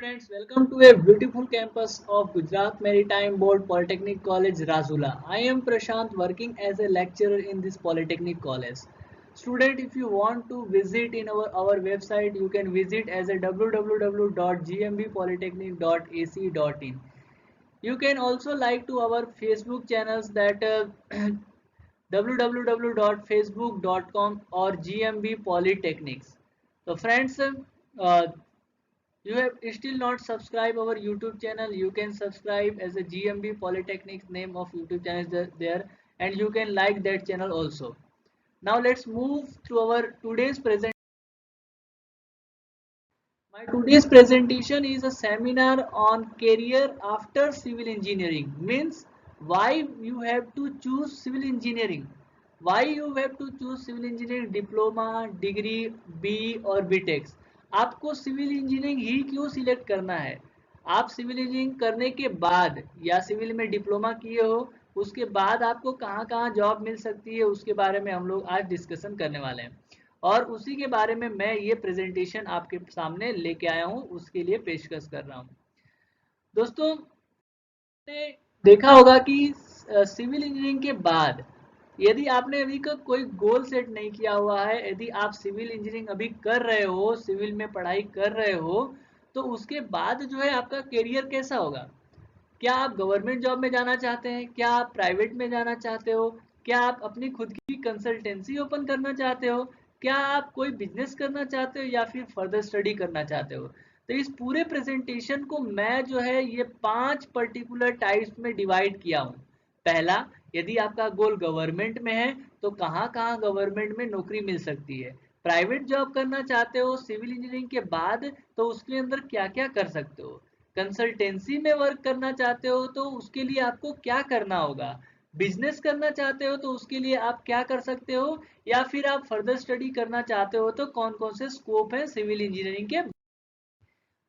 Friends, welcome to a beautiful campus of Gujarat Maritime Board Polytechnic College, Rajula. I am Prashant, working as a lecturer in this Polytechnic College. Student, if you want to visit in our website, you can visit as a www.gmbpolytechnic.ac.in. You can also like to our Facebook channels that www.facebook.com or GMB Polytechnics. So friends, uh, you have still not subscribed our YouTube channel, you can subscribe as a GMB Polytechnics name of YouTube channel is there, and you can like that channel also. Now let's move to our today's present. My today's presentation is a seminar on career after civil engineering. Means why you have to choose civil engineering. Why you have to choose civil engineering diploma, degree, B और BTech. आपको civil engineering ही क्यों select करना है? आप civil engineering करने के बाद या सिविल में डिप्लोमा किए हो, उसके बाद आपको कहाँ कहाँ जॉब मिल सकती है, उसके बारे में हम लोग आज डिस्कशन करने वाले हैं। और उसी के बारे में मैं ये प्रेजेंटेशन आपके सामने लेके आया हूँ, उसके लिए पेशकश कर रहा हूँ। दोस्तों ने देखा होगा कि सिविल इंजीनियरिंग के बाद यदि आपने अभी का कोई गोल सेट नहीं किया हुआ है, यदि आप सिविल इंजीनियरिंग अभी कर रहे हो, सिविल में पढ़ाई कर रहे हो, तो उसके बाद जो है आपका करियर कैसा होगा? क्या आप गवर्नमेंट जॉब में जाना चाहते हैं? क्या आप प्राइवेट में जाना चाहते हो? क्या आप अपनी खुद की कंसल्टेंसी ओपन करना चाहते हो? क्या आप कोई बिजनेस करना चाहते हो या फिर फर्दर स्टडी करना चाहते हो? तो इस पूरे प्रेजेंटेशन को मैं जो है ये 5 पर्टिकुलर टाइप्स में डिवाइड किया हूँ। पहला, यदि आपका गोल गवर्नमेंट में है तो कहाँ कहाँ गवर्नमेंट में नौकरी मिल सकती है। प्राइवेट जॉब करना चाहते हो सिविल इंजीनियरिंग के बाद तो उसके अंदर क्या क्या कर सकते हो। कंसल्टेंसी में वर्क करना चाहते हो तो उसके लिए आपको क्या करना होगा। बिजनेस करना चाहते हो तो उसके लिए आप क्या कर सकते हो, या फिर आप फर्दर स्टडी करना चाहते हो तो कौन कौन से स्कोप है सिविल इंजीनियरिंग के।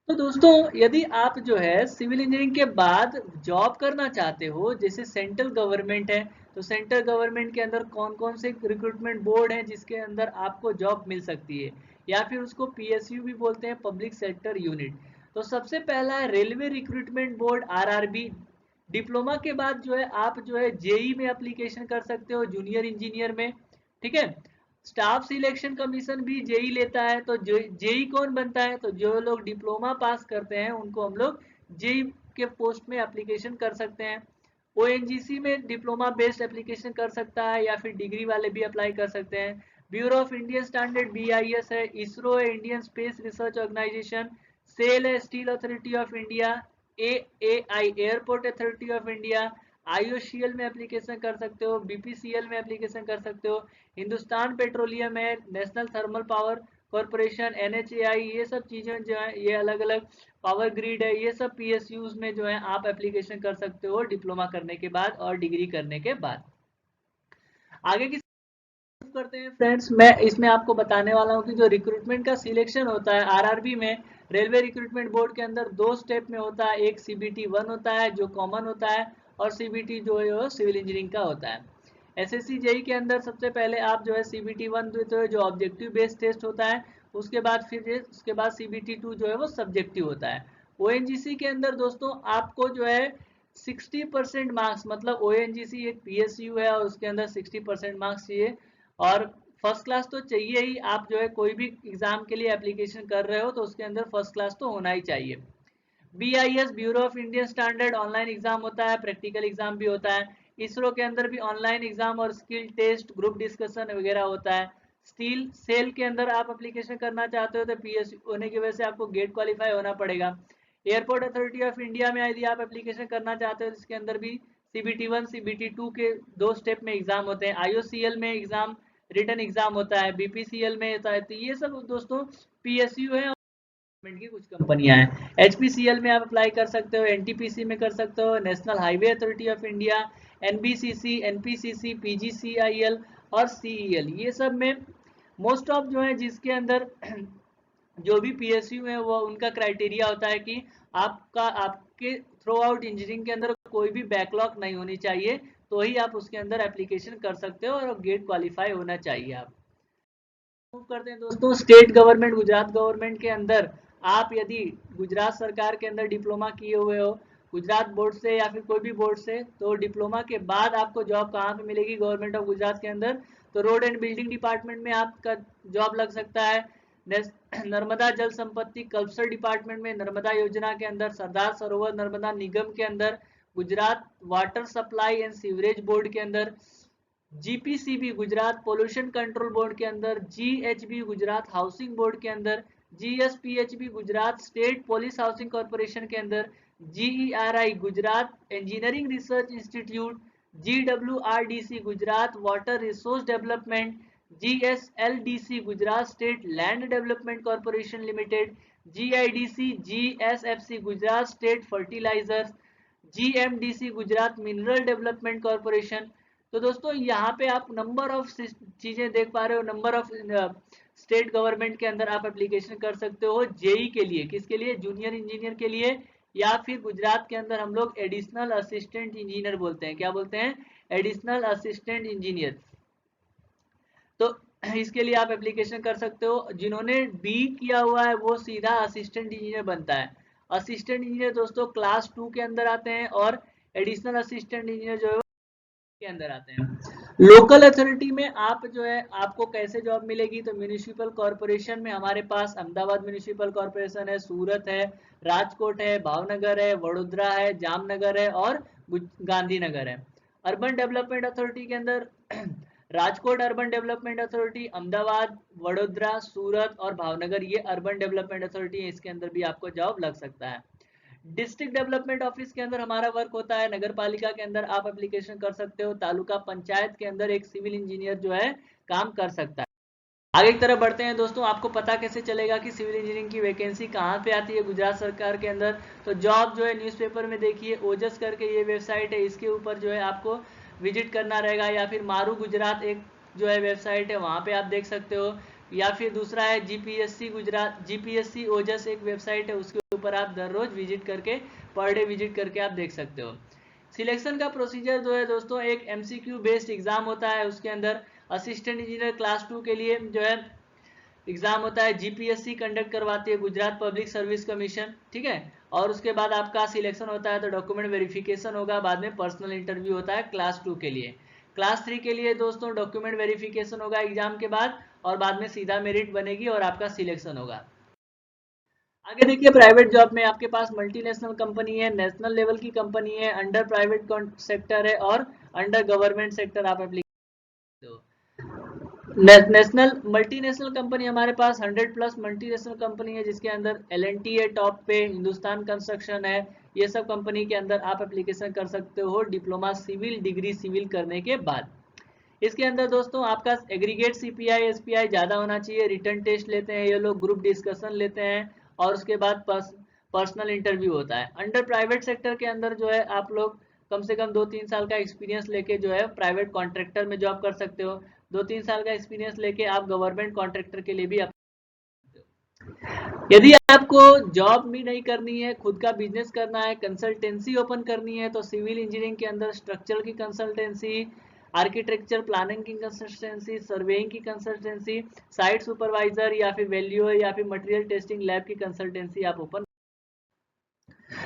तो दोस्तों, यदि आप जो है सिविल इंजीनियरिंग के बाद जॉब करना चाहते हो, जैसे सेंट्रल गवर्नमेंट है, तो सेंट्रल गवर्नमेंट के अंदर कौन कौन से रिक्रूटमेंट बोर्ड है जिसके अंदर आपको जॉब मिल सकती है, या फिर उसको पीएसयू भी बोलते हैं, पब्लिक सेक्टर यूनिट। तो सबसे पहला है railway recruitment board, RRB. Diploma के बाद जो है आप जो है जेई में एप्लीकेशन कर सकते हो, जूनियर इंजीनियर में। ठीक है। स्टाफ सिलेक्शन कमीशन भी जेई लेता है। तो जेई कौन बनता है? तो जो लोग डिप्लोमा पास करते हैं उनको हम लोग जेई के पोस्ट में एप्लीकेशन कर सकते हैं। ओएनजीसी में डिप्लोमा बेस्ड एप्लीकेशन कर सकता है, या फिर डिग्री वाले भी अप्लाई कर सकते हैं। Bureau of Indian standard BIS है, इसरो है, Indian space research organisation, SAIL है, steel authority of India, AAI airport authority of India, IOCL में एप्लीकेशन कर सकते हो, बीपीसीएल में एप्लीकेशन कर सकते हो, हिंदुस्तान पेट्रोलियम है, national thermal power corporation, NHAI, ये सब चीजें जो है ये अलग अलग पावर ग्रिड है, ये सब पीएसयूज में जो है आप एप्लीकेशन कर सकते हो डिप्लोमा करने के बाद और डिग्री करने के बाद। आगे की करते हैं फ्रेंड्स, मैं इसमें आपको बताने वाला हूँ कि जो रिक्रूटमेंट का सिलेक्शन होता है आरआरबी में, रेलवे रिक्रूटमेंट बोर्ड के अंदर दो स्टेप में होता है। एक सीबीटी 1 होता है जो कॉमन होता है, और सीबीटी जो है वो सिविल इंजीनियरिंग का होता है। एसएससी जेई के अंदर सबसे पहले आप जो है सीबीटी 1 देते हो जो ऑब्जेक्टिव बेस्ड टेस्ट होता है। उसके बाद सीबीटी 2 जो है वो सब्जेक्टिव होता है। ओएनजीसी के अंदर दोस्तों आपको जो है 60% मार्क्स, मतलब ओएनजीसी एक पीएसयू है और उसके अंदर 60% मार्क्स चाहिए। और फर्स्ट क्लास तो चाहिए ही, आप जो है कोई भी एग्जाम के लिए एप्लीकेशन कर रहे हो तो उसके अंदर फर्स्ट क्लास तो होना ही चाहिए। BIS bureau of Indian standard online exam होता है, प्रैक्टिकल एग्जाम भी होता है। इसरो के अंदर भी ऑनलाइन एग्जाम और स्किल टेस्ट, ग्रुप डिस्कशन वगैरह होता है। स्टील सेल के अंदर आप एप्लीकेशन करना चाहते हो तो पीएस होने की वजह से आपको गेट क्वालिफाई होना पड़ेगा। एयरपोर्ट अथॉरिटी ऑफ इंडिया में यदि आप एप्लीकेशन करना चाहते हो तो इसके अंदर भी सीबीटी 1 सीबीटी 2 के दो स्टेप में एग्जाम होते हैं। आईओसीएल में एग्जाम रिटन एग्जाम होता है, बीपीसीएल में होता है। तो ये सब दोस्तों पीएसयू है की कुछ कंपनियां हैं। एचपीसीएल में आप अप्लाई कर सकते हो, एनटीपीसी में कर सकते हो, national highway authority of India, NBCC, NPCC, PGCIL और सीईएल, ये सब में मोस्ट ऑफ जो है जिसके अंदर जो भी पीएसयू है वो उनका क्राइटेरिया होता है कि आपके थ्रू आउट इंजीनियरिंग के अंदर कोई भी बैकलॉग नहीं होनी चाहिए, तो ही आप उसके अंदर एप्लीकेशन कर सकते हो और गेट क्वालिफाई होना चाहिए। आप मूव करते हैं दोस्तों स्टेट गवर्नमेंट, गुजरात गवर्नमेंट के अंदर आप यदि गुजरात सरकार के अंदर डिप्लोमा किए हुए हो, गुजरात बोर्ड से या फिर कोई भी बोर्ड से, तो डिप्लोमा के बाद आपको जॉब कहाँ पे मिलेगी, गवर्नमेंट ऑफ गुजरात के अंदर, तो रोड एंड बिल्डिंग डिपार्टमेंट में आपका जॉब लग सकता है। नर्मदा जल संपत्ति कल्चर डिपार्टमेंट में, नर्मदा योजना के अंदर, सरदार सरोवर नर्मदा निगम के अंदर, Gujarat water supply and sewerage board के अंदर, GPCB Gujarat pollution control board के अंदर, जीएचबी गुजरात हाउसिंग बोर्ड के अंदर, GSPHB Gujarat state police housing corporation के अंदर, GERI Gujarat engineering research institute, GWRDC Gujarat water resource development, GSLDC Gujarat state land development corporation limited, GIDC GSFC Gujarat state fertilisers, GMDC Gujarat mineral development corporation. तो दोस्तों यहाँ पे आप नंबर ऑफ चीजें देख पा रहे हो, नंबर ऑफ स्टेट गवर्नमेंट के अंदर आप एप्लीकेशन कर सकते हो जेई के लिए, किसके लिए, जूनियर इंजीनियर के लिए, या फिर गुजरात के अंदर हम लोग एडिशनल असिस्टेंट इंजीनियर बोलते हैं, क्या बोलते हैं, एडिशनल असिस्टेंट इंजीनियर। तो इसके लिए आप एप्लीकेशन कर सकते हो। जिन्होंने बी किया हुआ है वो सीधा असिस्टेंट इंजीनियर बनता है। असिस्टेंट इंजीनियर दोस्तों क्लास 2 के अंदर आते हैं, और एडिशनल असिस्टेंट इंजीनियर जो है के अंदर आते हैं। लोकल अथॉरिटी में आप जो है, आपको कैसे जॉब मिलेगी, तो म्यूनिसिपल कॉर्पोरेशन में हमारे पास अहमदाबाद म्यूनिसिपल कॉर्पोरेशन है, सूरत है, राजकोट है, भावनगर है, वडोदरा है, जामनगर है और गांधीनगर है। अर्बन डेवलपमेंट अथॉरिटी के अंदर Rajkot urban development authority, Ahmedabad, Vadodara, Surat और भावनगर, ये अर्बन डेवलपमेंट अथॉरिटी है, इसके अंदर भी आपको जॉब लग सकता है। डिस्ट्रिक्ट डेवलपमेंट ऑफिस के अंदर हमारा वर्क होता है, नगर पालिका के अंदर आप एप्लीकेशन कर सकते हो, तालुका पंचायत के अंदर एक सिविल इंजीनियर जो है काम कर सकता है। आगे की तरफ बढ़ते हैं दोस्तों, आपको पता कैसे चलेगा कि सिविल इंजीनियरिंग की वैकेंसी कहाँ पे आती है गुजरात सरकार के अंदर, तो जॉब जो है न्यूज़पेपर में देखिए, ओजस करके ये वेबसाइट है, इसके ऊपर जो है आपको विजिट करना रहेगा, या फिर मारू गुजरात एक जो है वेबसाइट है, वहाँ पे आप देख सकते हो, या फिर दूसरा है जीपीएससी गुजरात, जीपीएससी ओजस एक वेबसाइट है, उसके ऊपर आप दर रोज विजिट करके, पर डे विजिट करके आप देख सकते हो। सिलेक्शन का प्रोसीजर जो है दोस्तों, एक एमसीक्यू बेस्ड एग्जाम होता है, उसके अंदर असिस्टेंट इंजीनियर क्लास 2 के लिए जो है एग्जाम होता है, जीपीएससी कंडक्ट करवाती है, गुजरात पब्लिक सर्विस कमीशन, ठीक है। और उसके बाद आपका सिलेक्शन होता है तो डॉक्यूमेंट वेरिफिकेशन होगा, बाद में पर्सनल इंटरव्यू होता है क्लास 2 के लिए। क्लास 3 के लिए दोस्तों डॉक्यूमेंट वेरिफिकेशन होगा एग्जाम के बाद, और बाद में सीधा मेरिट बनेगी और आपका सिलेक्शन होगा। आगे देखिए, प्राइवेट जॉब में आपके पास मल्टीनेशनल कंपनी है, नेशनल लेवल की कंपनी है, अंडर प्राइवेट सेक्टर है और अंडर गवर्नमेंट सेक्टर आप एप्लीकेशन हो। नेशनल मल्टीनेशनल कंपनी हमारे पास 100+ मल्टीनेशनल कंपनी है, जिसके अंदर एल&टी है टॉप पे, हिंदुस्तान कंस्ट्रक्शन है, ये सब कंपनी के अंदर आप एप्लीकेशन कर सकते हो डिप्लोमा सिविल डिग्री सिविल करने के बाद। इसके अंदर दोस्तों आपका एग्रीगेट सीपीआई एसपीआई ज्यादा होना चाहिए, रिटर्न टेस्ट लेते हैं ये लोग, ग्रुप डिस्कशन लेते हैं, और उसके बाद पर्सनल इंटरव्यू होता है। अंडर प्राइवेट सेक्टर के अंदर जो है आप लोग कम से कम 2-3 साल का एक्सपीरियंस लेके जो है प्राइवेट कॉन्ट्रैक्टर में जॉब कर सकते हो। 2-3 साल का एक्सपीरियंस लेके आप गवर्नमेंट कॉन्ट्रैक्टर के लिए भी यदि आपको जॉब भी नहीं करनी है, खुद का बिजनेस करना है, कंसल्टेंसी ओपन करनी है, तो सिविल इंजीनियरिंग के अंदर स्ट्रक्चर की कंसल्टेंसी, आर्किटेक्चर प्लानिंग की कंसल्टेंसी, सर्वेइंग की कंसल्टेंसी, साइट सुपरवाइजर या फिर वैल्यू या फिर मटेरियल टेस्टिंग लैब की कंसल्टेंसी आप ओपन।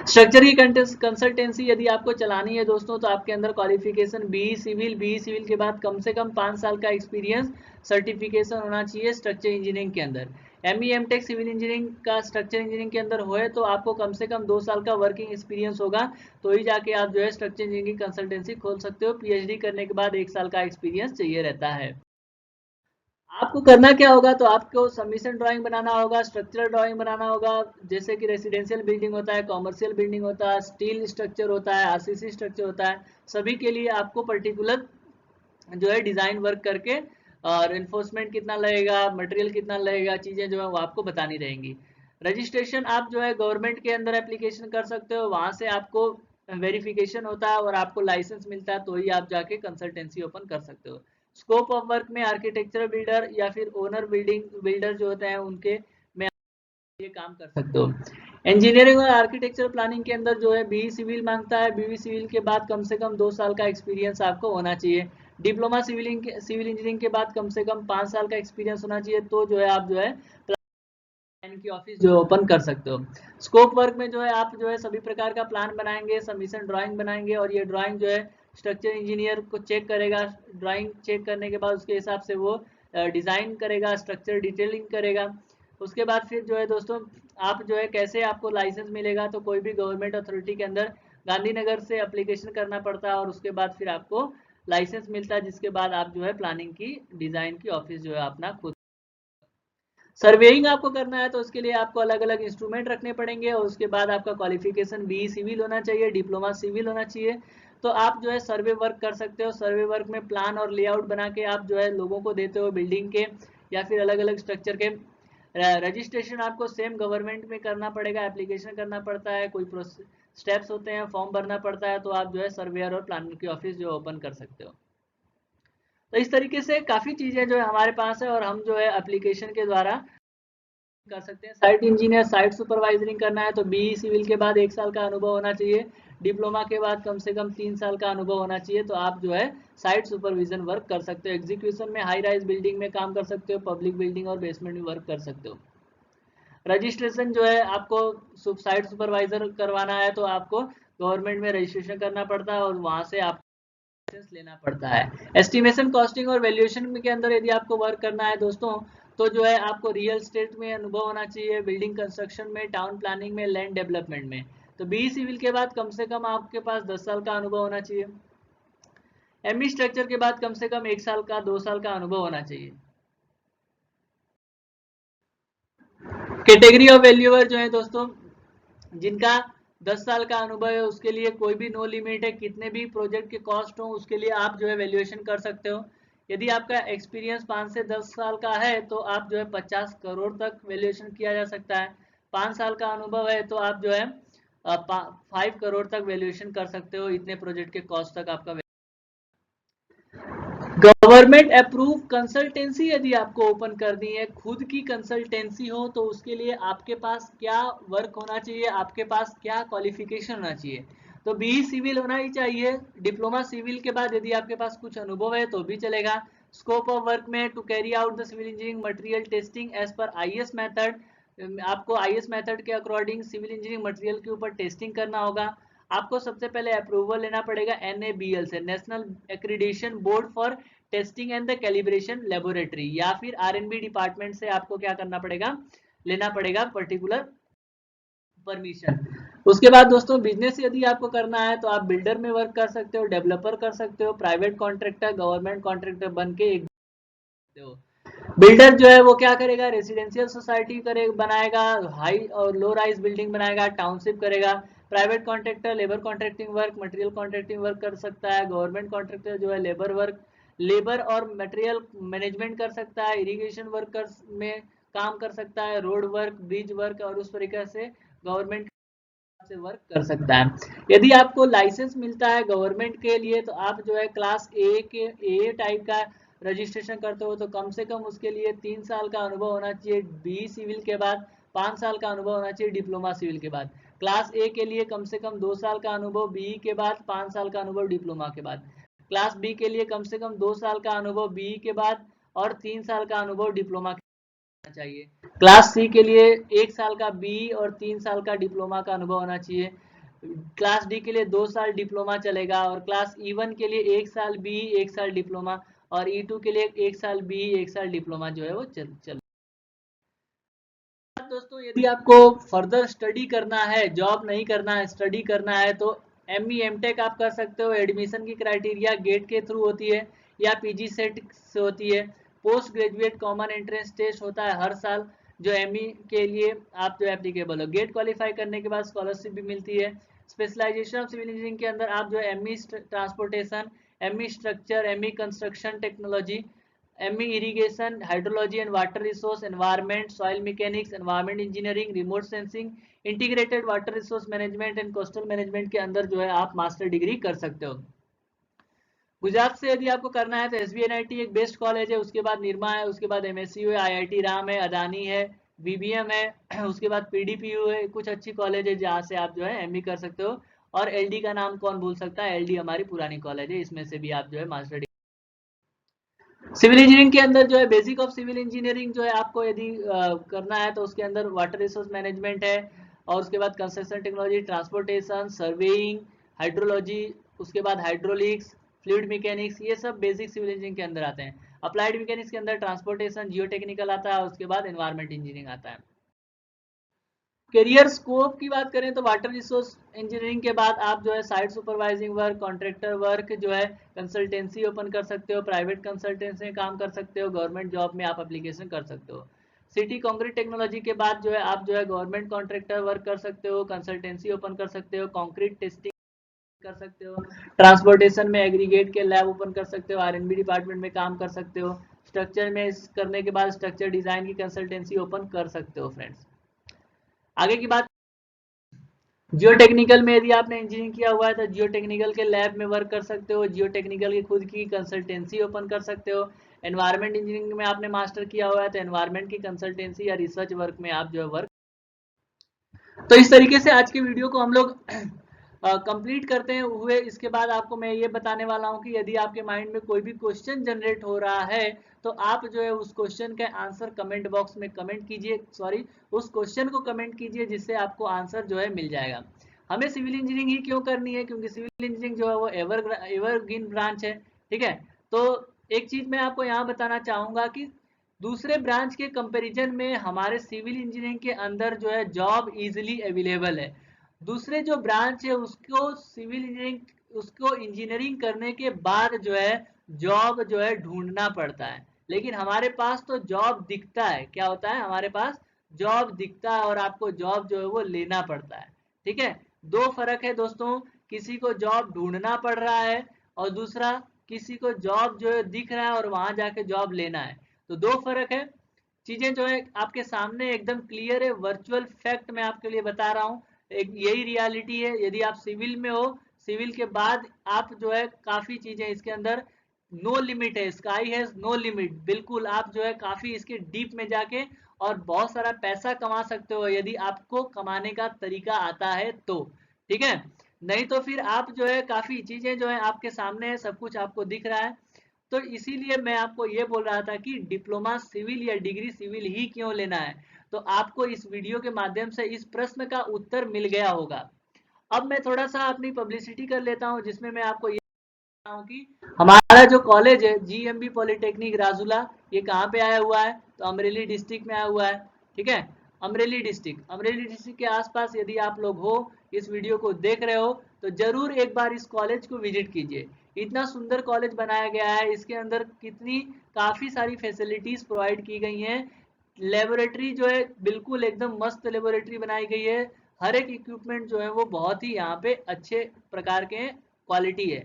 स्ट्रक्चर की कंसल्टेंसी यदि आपको चलानी है दोस्तों, तो आपके अंदर क्वालिफिकेशन बी सिविल के बाद कम से कम 5 साल का एक्सपीरियंस सर्टिफिकेशन होना चाहिए स्ट्रक्चर इंजीनियरिंग के अंदर। एमई एमटेक सिविल इंजीनियरिंग का स्ट्रक्चर इंजीनियरिंग के अंदर होए तो आपको कम से कम 2 साल का वर्किंग एक्सपीरियंस होगा, तो ही जाके आप जो है स्ट्रक्चर इंजीनियरिंग कंसल्टेंसी खोल सकते हो। पीएचडी करने के बाद 1 साल का एक्सपीरियंस चाहिए रहता है। आपको करना क्या होगा, तो आपको सबमिशन ड्राइंग बनाना होगा, स्ट्रक्चरल ड्राइंग बनाना होगा, जैसे कि रेसिडेंशियल बिल्डिंग होता है, कॉमर्शियल बिल्डिंग होता है, स्टील स्ट्रक्चर होता है, आरसीसी स्ट्रक्चर होता है, सभी के लिए आपको पर्टिकुलर जो है डिजाइन वर्क करके, और इन्फोर्समेंट कितना लगेगा, मटेरियल कितना लगेगा, चीजें जो है वो आपको बतानी रहेंगी। रजिस्ट्रेशन आप जो है गवर्नमेंट के अंदर एप्लीकेशन कर सकते हो, वहां से आपको वेरिफिकेशन होता है और आपको लाइसेंस मिलता है, तो ही आप जाके कंसल्टेंसी ओपन कर सकते हो। स्कोप ऑफ वर्क में आर्किटेक्चर बिल्डर या फिर ओनर बिल्डिंग बिल्डर जो होते हैं उनके में ये काम कर सकते हो। इंजीनियरिंग और आर्किटेक्चर प्लानिंग के अंदर जो है बीई सिविल मांगता है, बीई सिविल के बाद कम से कम 2 साल का एक्सपीरियंस आपको होना चाहिए। डिप्लोमा सिविल इंजीनियरिंग के बाद कम से कम 5 साल का एक्सपीरियंस होना चाहिए, तो जो है आप जो है की ऑफिस जो ओपन कर सकते हो। स्कोप वर्क में जो है आप जो है सभी प्रकार का प्लान बनाएंगे, सबमिशन ड्राइंग बनाएंगे और ये ड्राइंग जो है स्ट्रक्चर इंजीनियर को चेक करेगा। ड्राइंग चेक करने के बाद उसके हिसाब से वो डिजाइन करेगा, स्ट्रक्चर डिटेलिंग करेगा। उसके बाद फिर जो है दोस्तों आप जो है कैसे आपको लाइसेंस मिलेगा, तो कोई भी गवर्नमेंट अथॉरिटी के अंदर गांधीनगर से एप्लीकेशन करना पड़ता है और उसके बाद फिर आपको लाइसेंस मिलता है, जिसके बाद आप जो है प्लानिंग की डिजाइन की ऑफिस जो है अपना खुद। सर्वेइंग आपको करना है तो उसके लिए आपको अलग अलग इंस्ट्रूमेंट रखने पड़ेंगे और उसके बाद आपका क्वालिफिकेशन बी सिविल होना चाहिए, डिप्लोमा सिविल होना चाहिए। तो आप जो है सर्वे वर्क कर सकते हो। सर्वे वर्क में प्लान और लेआउट बना के आप जो है लोगों को देते हो बिल्डिंग के या फिर अलग अलग स्ट्रक्चर के। रजिस्ट्रेशन आपको सेम गवर्नमेंट में करना पड़ेगा, एप्लीकेशन करना पड़ता है, कोई स्टेप्स होते हैं, फॉर्म भरना पड़ता है, तो आप जो है सर्वेयर और प्लानर की ऑफिस जो ओपन कर सकते हो। तो इस तरीके से काफ़ी चीज़ें जो है हमारे पास है और हम जो है एप्लीकेशन के द्वारा कर सकते हैं। साइट इंजीनियर, साइट सुपरवाइजरिंग करना है तो बीई सिविल के बाद 1 साल का अनुभव होना चाहिए, डिप्लोमा के बाद कम से कम 3 साल का अनुभव होना चाहिए, तो आप जो है साइट सुपरविजन वर्क कर सकते हो। एग्जीक्यूशन में हाई राइज बिल्डिंग में काम कर सकते हो, पब्लिक बिल्डिंग और बेसमेंट में वर्क कर सकते हो। रजिस्ट्रेशन जो है आपको साइट सुपरवाइजर करवाना है तो आपको गवर्नमेंट में रजिस्ट्रेशन करना पड़ता है और वहां से आप लेना पड़ता है। एस्टिमेशन, कॉस्टिंग और वैल्यूएशन के अंदर यदि आपको वर्क करना है दोस्तों, तो जो है आपको रियल एस्टेट में अनुभव होना चाहिए, बिल्डिंग कंस्ट्रक्शन में, टाउन प्लानिंग में, लैंड डेवलपमेंट में। तो बी सिविल के बाद कम से कम आपके पास 10 साल का अनुभव होना चाहिए। एमई स्ट्रक्चर के बाद कम से कम 1 साल का, 2 साल का अनुभव होना चाहिए। कैटेगरी ऑफ वैल्यूअर जो है दोस्तों, जिनका 10 साल का अनुभव है उसके लिए कोई भी नो लिमिट है, कितने भी प्रोजेक्ट के कॉस्ट हो उसके लिए आप जो है वैल्यूएशन कर सकते हो। यदि आपका एक्सपीरियंस 5 से 10 साल का है तो आप जो है 50 करोड़ तक वैल्यूएशन किया जा सकता है। 5 साल का अनुभव है तो आप जो है 5 करोड़ तक वैल्यूएशन कर सकते हो, इतने प्रोजेक्ट के कॉस्ट तक आपका। गवर्नमेंट अप्रूव कंसल्टेंसी यदि आपको ओपन करनी है, खुद की कंसल्टेंसी हो, तो उसके लिए आपके पास क्या वर्क होना चाहिए, आपके पास क्या क्वालिफिकेशन होना चाहिए। तो बीई सिविल होना ही चाहिए। डिप्लोमा सिविल के बाद यदि आपके पास कुछ अनुभव है तो भी चलेगा। स्कोप ऑफ वर्क में to carry out the civil engineering material testing as per IS method, आपको आईएस मेथड के अकॉर्डिंग सिविल इंजीनियरिंग मटेरियल के ऊपर टेस्टिंग करना होगा। आपको सबसे पहले अप्रूवल लेना पड़ेगा NABL से, national accreditation board for testing and the calibration laboratory, या फिर R&B डिपार्टमेंट से आपको क्या करना पड़ेगा, लेना पड़ेगा पर्टिकुलर परमिशन। उसके बाद दोस्तों बिजनेस यदि आपको करना है तो आप बिल्डर में वर्क कर सकते हो, डेवलपर कर सकते हो, प्राइवेट कॉन्ट्रैक्टर, गवर्नमेंट कॉन्ट्रैक्टर बन के एक हो। बिल्डर जो है वो क्या करेगा, रेसिडेंशियल सोसाइटी करे बनाएगा, हाई और लो राइज बिल्डिंग बनाएगा, टाउनशिप करेगा। Private contractor labour contracting work, material contracting work कर सकता है। गवर्नमेंट कॉन्ट्रैक्टर जो है लेबर वर्क, लेबर और मटेरियल मैनेजमेंट कर सकता है, इरिगेशन वर्क में काम कर सकता है, रोड वर्क, ब्रिज वर्क, और उस तरीके से गवर्नमेंट से वर्क कर सकता है। यदि आपको लाइसेंस मिलता है गवर्नमेंट के लिए तो आप जो है क्लास ए टाइप का रजिस्ट्रेशन करते हो, तो कम से कम उसके लिए 3 साल का अनुभव होना चाहिए। बी सिविल के बाद 5 साल का अनुभव होना चाहिए, डिप्लोमा सिविल के बाद। क्लास ए के लिए कम से कम 2 साल का अनुभव, बी के बाद 5 साल का अनुभव डिप्लोमा के बाद। क्लास बी के लिए कम से कम 2 साल का अनुभव बी के बाद और 3 साल का अनुभव डिप्लोमा चाहिए। क्लास सी के लिए 1 साल का बी और 3 साल का डिप्लोमा का अनुभव होना चाहिए। क्लास डी के लिए 2 साल डिप्लोमा चलेगा और क्लास E1 के लिए 1 साल बी, 1 साल डिप्लोमा, और E2 के लिए 1 साल बी, 1 साल डिप्लोमा जो है वो चल। दोस्तों यदि आपको फर्दर स्टडी करना है, जॉब नहीं करना है, स्टडी करना है, तो ME MTech आप कर सकते हो। एडमिशन की क्राइटेरिया गेट के थ्रू होती है या PG सेट से होती है। Post graduate common entrance test होता है हर साल, जो ME के लिए आप जो एप्लीकेबल हो। गेट क्वालिफाई करने के बाद स्कॉलरशिप भी मिलती है। स्पेशलाइजेशन ऑफ सिविल इंजीनियरिंग के अंदर आप जो ME transportation, ME structure, ME construction technology, ME irrigation, hydrology and water resource, environment, soil mechanics, environment engineering, remote sensing, integrated water resource management and coastal management के अंदर जो है आप master degree कर सकते हो। गुजरात से यदि आपको करना है तो SBNIT एक बेस्ट कॉलेज है, उसके बाद निरमा है, उसके बाद MSU है, IIT राम है, अदानी है, BBM है, उसके बाद PDPU है। कुछ अच्छी कॉलेज है जहाँ से आप जो है ME कर सकते हो। और LD का नाम कौन भूल सकता है, LD हमारी पुरानी कॉलेज है, इसमें से भी आप जो है मास्टर डिग्री। सिविल इंजीनियरिंग के अंदर जो है बेसिक ऑफ सिविल इंजीनियरिंग जो है आपको यदि करना है तो उसके अंदर वाटर रिसोर्स मैनेजमेंट है, और उसके बाद construction technology, transportation, surveying, hydrology, उसके बाद हाइड्रोलिक्स, फ्लूइड मैकेनिक्स, ये सब बेसिक सिविल इंजीनियरिंग के अंदर आते हैं। अप्लाइड मैकेनिक्स के अंदर ट्रांसपोर्टेशन, जियो टेक्निकल आता है, उसके बाद एनवायरमेंट इंजीनियरिंग आता है। करियर स्कोप की बात करें तो वाटर रिसोर्स इंजीनियरिंग के बाद आप जो है site supervising work, contractor work जो है, कंसल्टेंसी ओपन कर सकते हो, प्राइवेट कंसल्टेंसी में काम कर सकते हो, गवर्नमेंट जॉब में आप एप्लीकेशन कर सकते हो। सिटी कंक्रीट टेक्नोलॉजी के बाद जो है आप जो है गवर्नमेंट कॉन्ट्रैक्टर वर्क कर सकते हो, कंसल्टेंसी ओपन कर सकते हो, कंक्रीट टेस्टिंग कर सकते हो, ट्रांसपोर्टेशन में एग्रीगेट के लैब ओपन कर सकते हो, आर डिपार्टमेंट में काम कर सकते हो, स्ट्रक्चर में करने के बाद स्ट्रक्चर डिजाइन की कंसल्टेंसी ओपन कर सकते हो फ्रेंड्स। आगे की बात, जियो टेक्निकल में यदि आपने इंजीनियरिंग किया हुआ है तो जियो टेक्निकल के लैब में वर्क कर सकते हो, जियो टेक्निकल की खुद की कंसल्टेंसी ओपन कर सकते हो। एनवायरमेंट इंजीनियरिंग में आपने मास्टर किया हुआ है तो एनवायरमेंट की कंसल्टेंसी या रिसर्च वर्क में आप जो है वर्क। तो इस तरीके से आज के वीडियो को हम लोग कंप्लीट करते हैं हुए। इसके बाद आपको मैं ये बताने वाला हूँ कि यदि आपके माइंड में कोई भी क्वेश्चन जनरेट हो रहा है तो आप जो है उस क्वेश्चन का आंसर कमेंट बॉक्स में कमेंट कीजिए, सॉरी उस क्वेश्चन को कमेंट कीजिए जिससे आपको आंसर जो है मिल जाएगा। हमें सिविल इंजीनियरिंग ही क्यों करनी है, क्योंकि सिविल इंजीनियरिंग जो है वो एवरग्रीन ब्रांच है। ठीक है, तो एक चीज मैं आपको यहाँ बताना चाहूंगा कि दूसरे ब्रांच के कंपैरिजन में हमारे सिविल इंजीनियरिंग के अंदर जो है जॉब इजीली अवेलेबल है। दूसरे जो ब्रांच है उसको सिविल इंजीनियरिंग, उसको इंजीनियरिंग करने के बाद जो है जॉब जो है ढूंढना पड़ता है, लेकिन हमारे पास तो जॉब दिखता है। क्या होता है, हमारे पास जॉब दिखता है और आपको जॉब जो है वो लेना पड़ता है। ठीक है, दो फर्क है दोस्तों, किसी को जॉब ढूंढना पड़ रहा है और दूसरा किसी को जॉब जो है दिख रहा है और वहां जाके जॉब लेना है। तो दो फर्क है। चीजें जो है आपके सामने एकदम क्लियर है, वर्चुअल फैक्ट मैं आपके लिए बता रहा हूँ, एक यही रियलिटी है। यदि आप सिविल में हो, सिविल के बाद आप जो है काफी चीजें इसके अंदर नो लिमिट है, स्काई हैज नो लिमिट, बिल्कुल आप जो है काफी इसके डीप में जाके और बहुत सारा पैसा कमा सकते हो यदि आपको कमाने का तरीका आता है तो। ठीक है, नहीं तो फिर आप जो है काफी चीजें जो है आपके सामने है, सब कुछ आपको दिख रहा है। तो इसीलिए मैं आपको ये बोल रहा था कि डिप्लोमा सिविल या डिग्री सिविल ही क्यों लेना है। तो आपको इस वीडियो के माध्यम से इस प्रश्न का उत्तर मिल गया होगा। अब मैं थोड़ा सा अपनी पब्लिसिटी कर लेता हूं जिसमें मैं आपको ये बता रहा हूं कि हमारा जो कॉलेज है जीएमबी पॉलिटेक्निक राजूला, ये कहाँ पे आया हुआ है, तो अमरेली डिस्ट्रिक्ट में आया हुआ है। ठीक है, अमरेली डिस्ट्रिक्ट के आसपास यदि आप लोग हो, इस वीडियो को देख रहे हो, तो जरूर एक बार इस कॉलेज को विजिट कीजिए। इतना सुंदर कॉलेज बनाया गया है, इसके अंदर कितनी काफी सारी फैसिलिटीज प्रोवाइड की गई हैं। लेबोरेटरी जो है बिल्कुल एकदम मस्त लेबोरेटरी बनाई गई है। हर एक इक्विपमेंट जो है वो बहुत ही यहाँ पे अच्छे प्रकार के क्वालिटी है।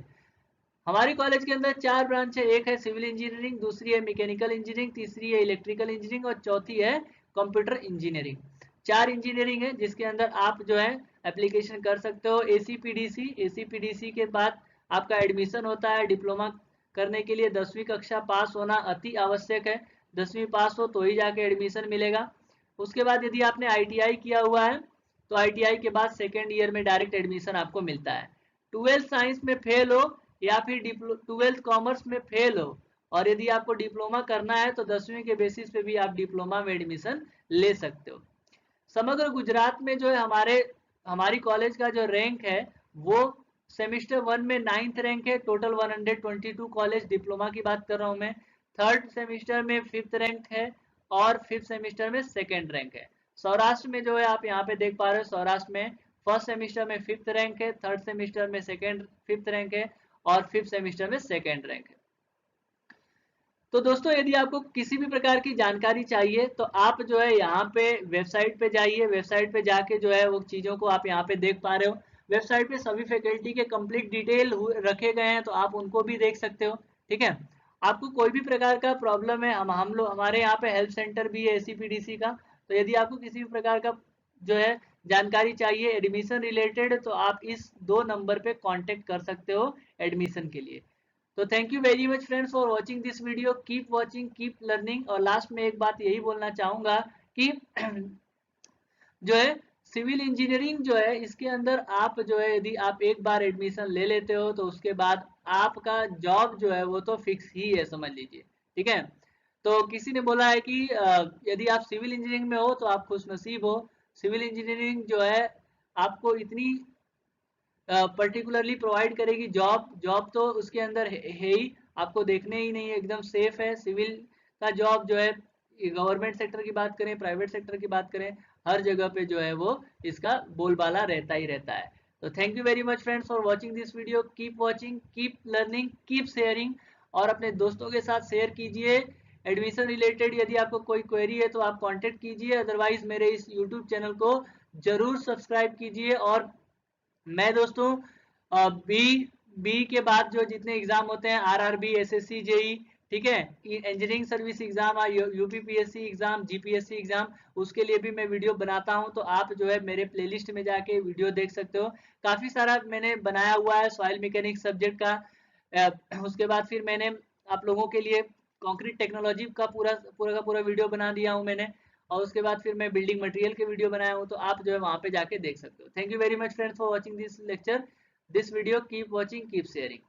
हमारी कॉलेज के अंदर चार ब्रांच है, एक है सिविल इंजीनियरिंग, दूसरी है मैकेनिकल इंजीनियरिंग, तीसरी है इलेक्ट्रिकल इंजीनियरिंग और चौथी है कंप्यूटर इंजीनियरिंग। चार इंजीनियरिंग है जिसके अंदर आप जो है एप्लीकेशन कर सकते हो। एसीपीडीसी, एसीपीडीसी के बाद आपका एडमिशन होता है। डिप्लोमा करने के लिए 10वीं कक्षा पास होना अति आवश्यक है, 10वीं पास हो तो ही जाके एडमिशन मिलेगा। उसके बाद यदि आपने आईटीआई किया हुआ है तो आईटीआई के बाद सेकेंड ईयर में डायरेक्ट एडमिशन आपको मिलता है। 12th साइंस में फेल हो या फिर 12th कॉमर्स में फेल हो और यदि आपको डिप्लोमा करना है तो 10वीं के बेसिस पे भी आप डिप्लोमा में एडमिशन ले सकते हो। समग्र गुजरात में जो है हमारी कॉलेज का जो रैंक है वो सेमिस्टर 1 में 9th रैंक है। टोटल 122 कॉलेज, डिप्लोमा की बात कर रहा हूं मैं। थर्ड सेमिस्टर में 5th रैंक है और 5th सेमिस्टर में 2nd रैंक है। सौराष्ट्र में जो है आप यहाँ पे देख पा रहे हो, सौराष्ट्र में फर्स्ट सेमिस्टर में 5th रैंक है, थर्ड सेमिस्टर में 5th रैंक है और 5th सेमिस्टर में 2nd रैंक है। तो दोस्तों यदि आपको किसी भी प्रकार की जानकारी चाहिए तो आप जो है यहाँ पे वेबसाइट पे जाइए, वेबसाइट पे जाके जो है वो चीज़ों को आप यहाँ पे देख पा रहे हो। वेबसाइट पे सभी फैकल्टी के कंप्लीट डिटेल रखे गए हैं तो आप उनको भी देख सकते हो। ठीक है, आपको कोई भी प्रकार का प्रॉब्लम है, हम लोग हमारे यहाँ पे हेल्प सेंटर भी है एसीपीडीसी का। तो यदि आपको किसी भी प्रकार का जो है जानकारी चाहिए एडमिशन रिलेटेड तो आप इस 2 नंबर पे कांटेक्ट कर सकते हो एडमिशन के लिए। तो thank you very much friends for watching this video, keep watching keep learning. और लास्ट में एक बात यही बोलना चाहूंगा कि जो है सिविल इंजीनियरिंग जो है इसके अंदर आप जो है यदि आप एक बार एडमिशन ले लेते हो तो उसके बाद आपका जॉब जो है वो तो फिक्स ही है, समझ लीजिए। ठीक है। तो किसी ने बोला है कि यदि आप सिविल इंजीनियरिंग में हो तो आप खुशनसीब हो। सिविल इंजीनियरिंग जो है आपको इतनी पर्टिकुलरली प्रोवाइड करेगी जॉब, जॉब तो उसके अंदर है ही, आपको देखने ही नहीं है, एकदम सेफ है सिविल का जॉब जो है। गवर्नमेंट सेक्टर की बात करें, प्राइवेट सेक्टर की बात करें, हर जगह पे जो है वो इसका बोलबाला रहता ही रहता है। तो thank you very much friends for watching this video. Keep watching, keep learning, keep sharing, और अपने दोस्तों के साथ शेयर कीजिए। एडमिशन रिलेटेड यदि आपको कोई क्वेरी है तो आप कांटेक्ट कीजिए, अदरवाइज मेरे इस यूट्यूब चैनल को जरूर सब्सक्राइब कीजिए। और मैं दोस्तों बी बी के बाद जो जितने एग्जाम होते हैं, आरआरबी, एसएससी, जेई, ठीक है, engineering service exam, UPPSC exam, GPSC exam, उसके लिए भी मैं वीडियो बनाता हूं। तो आप जो है मेरे प्लेलिस्ट में जाके वीडियो देख सकते हो। काफी सारा मैंने बनाया हुआ है सॉइल मैकेनिक्स सब्जेक्ट का। उसके बाद फिर मैंने आप लोगों के लिए कंक्रीट टेक्नोलॉजी का पूरा पूरा का पूरा वीडियो बना दिया हूं मैंने। और उसके बाद फिर मैं बिल्डिंग मटेरियल के वीडियो बनाया हूं, तो आप जो है वहां पे जाके देख सकते हो। Thank you very much friends for watching this lecture, this video. Keep watching, keep sharing.